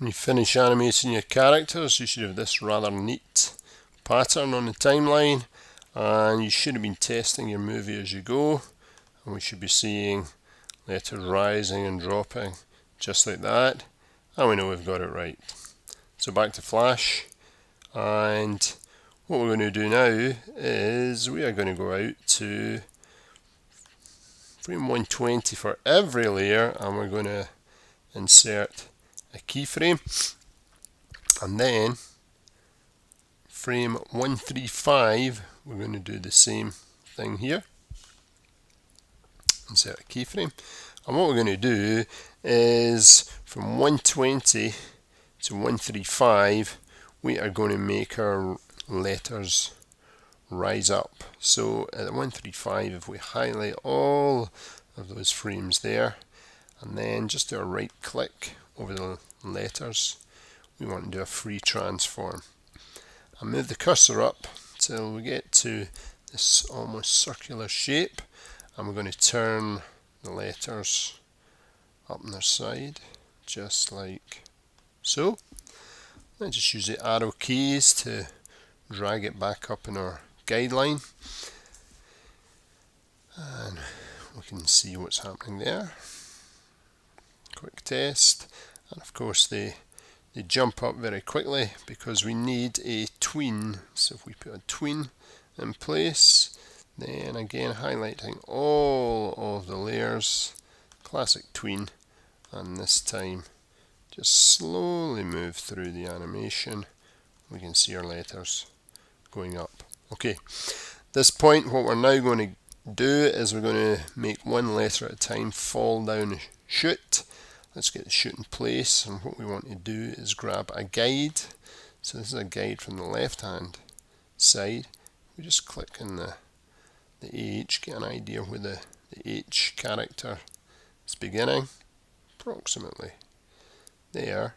When you finish animating your characters, you should have this rather neat pattern on the timeline, and you should have been testing your movie as you go, and we should be seeing letters rising and dropping just like that, and we know we've got it right. So back to Flash, and what we're going to do now is we are going to go out to frame 120 for every layer, and we're going to insert a keyframe, and then frame 135 we're going to do the same thing here, insert a keyframe, and what we're going to do is from 120 to 135 we are going to make our letters rise up. So at 135, if we highlight all of those frames there and then just do a right click over the letters, we want to do a free transform and move the cursor up till we get to this almost circular shape, and we're going to turn the letters up on their side just like so. Then just use the arrow keys to drag it back up in our guideline, and we can see what's happening there. Quick test, and of course they jump up very quickly because we need a tween. So if we put a tween in place, then again highlighting all of the layers, classic tween, and this time just slowly move through the animation. We can see our letters going up. Okay, this point what we're now going to do is we're going to make one letter at a time fall down a chute. Let's get the chute in place, and what we want to do is grab a guide. So this is a guide from the left hand side. We just click on the H, get an idea where the H character is beginning, approximately there,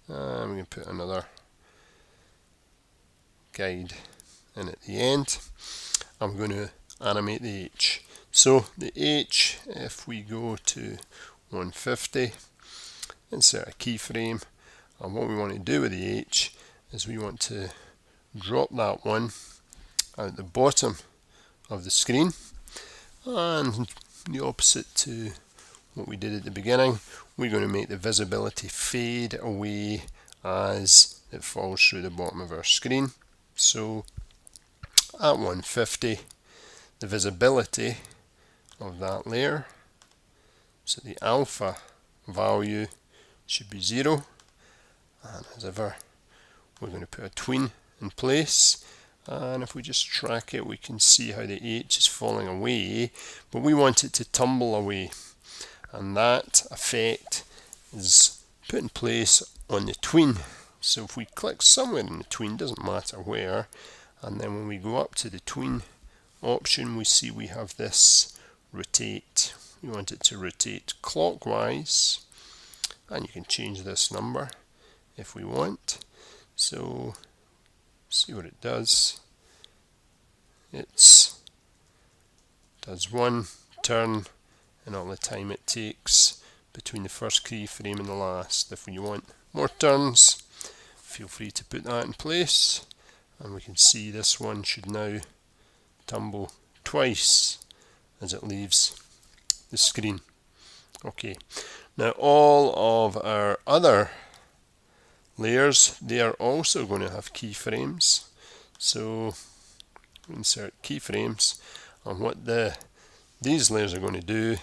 and we can put another guide in at the end. I'm going to animate the H. So the H, if we go to 150, insert a keyframe, and what we want to do with the H is we want to drop that one out the bottom of the screen, and the opposite to what we did at the beginning, we're going to make the visibility fade away as it falls through the bottom of our screen. So at 150, the visibility of that layer, so the alpha value should be 0, and as ever we're going to put a tween in place, and if we just track it we can see how the H is falling away, but we want it to tumble away, and that effect is put in place on the tween. So if we click somewhere in the tween, doesn't matter where, and then when we go up to the tween option we see we have this rotate. We want it to rotate clockwise, and you can change this number if we want. So see what it does. It does one turn in all the time it takes between the first keyframe and the last. If you want more turns, feel free to put that in place, and we can see this one should now tumble twice as it leaves the screen. Okay, now all of our other layers, they are also going to have keyframes. So insert keyframes, and what these layers are going to do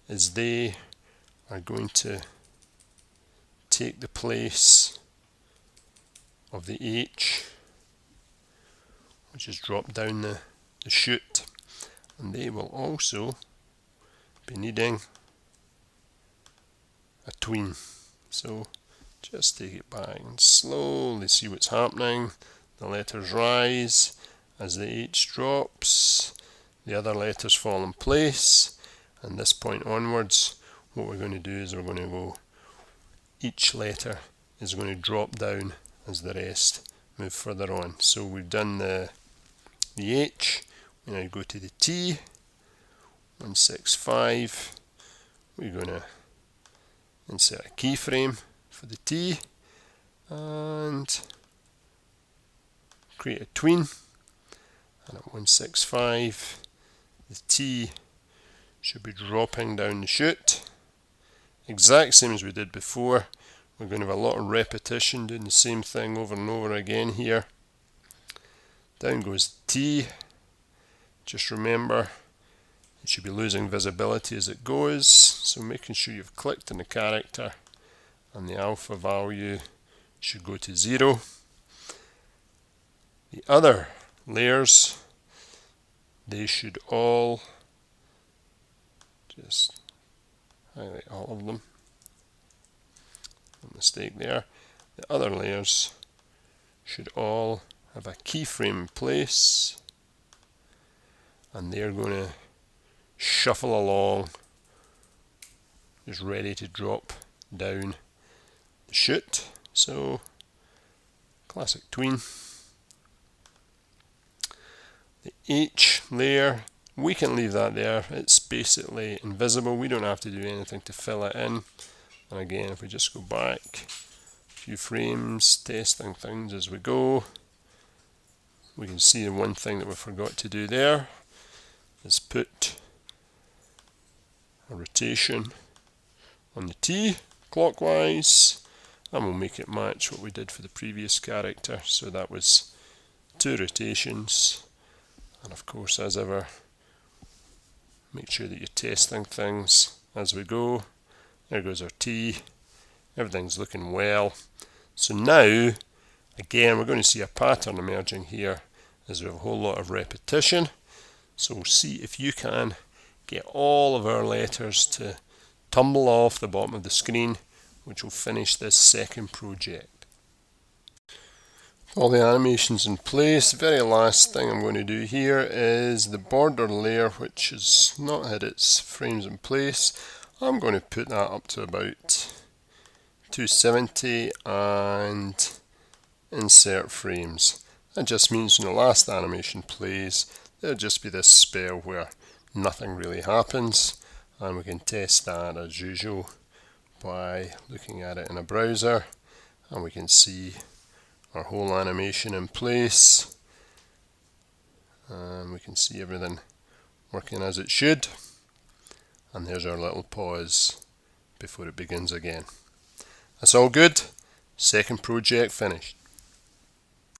is they are going to take the place of the H, which is drop down the chute, and they will also be needing a tween. So just take it back and slowly see what's happening. The letters rise as the H drops, the other letters fall in place, and this point onwards what we're going to do is we're going to go, each letter is going to drop down as the rest move further on. So we've done the H, we now go to the T, 165, we're going to insert a keyframe for the T, and create a tween, and at 165 the T should be dropping down the chute. Exact same as we did before. We're going to have a lot of repetition doing the same thing over and over again here. Down goes T. Just remember it should be losing visibility as it goes, so making sure you've clicked on the character and the alpha value should go to 0. The other layers, they should all, just highlight all of them, no mistake there, the other layers should all have a keyframe in place, and they're going to shuffle along, just ready to drop down the chute. So classic tween. The H layer, we can leave that there. It's basically invisible. We don't have to do anything to fill it in. And again, if we just go back a few frames, testing things as we go, we can see the one thing that we forgot to do there is put a rotation on the T clockwise, and we'll make it match what we did for the previous character. So that was 2 rotations. And of course, as ever, make sure that you're testing things as we go. There goes our T. Everything's looking well. So now, again, we're going to see a pattern emerging here as we have a whole lot of repetition. So we'll see if you can get all of our letters to tumble off the bottom of the screen, which will finish this second project. All the animations in place, the very last thing I'm going to do here is the border layer, which has not had its frames in place. I'm going to put that up to about 270 and insert frames. That just means when the last animation plays, there'll just be this spell where nothing really happens, and we can test that as usual by looking at it in a browser, and we can see our whole animation in place, and we can see everything working as it should, and there's our little pause before it begins again. That's all good. Second project finished.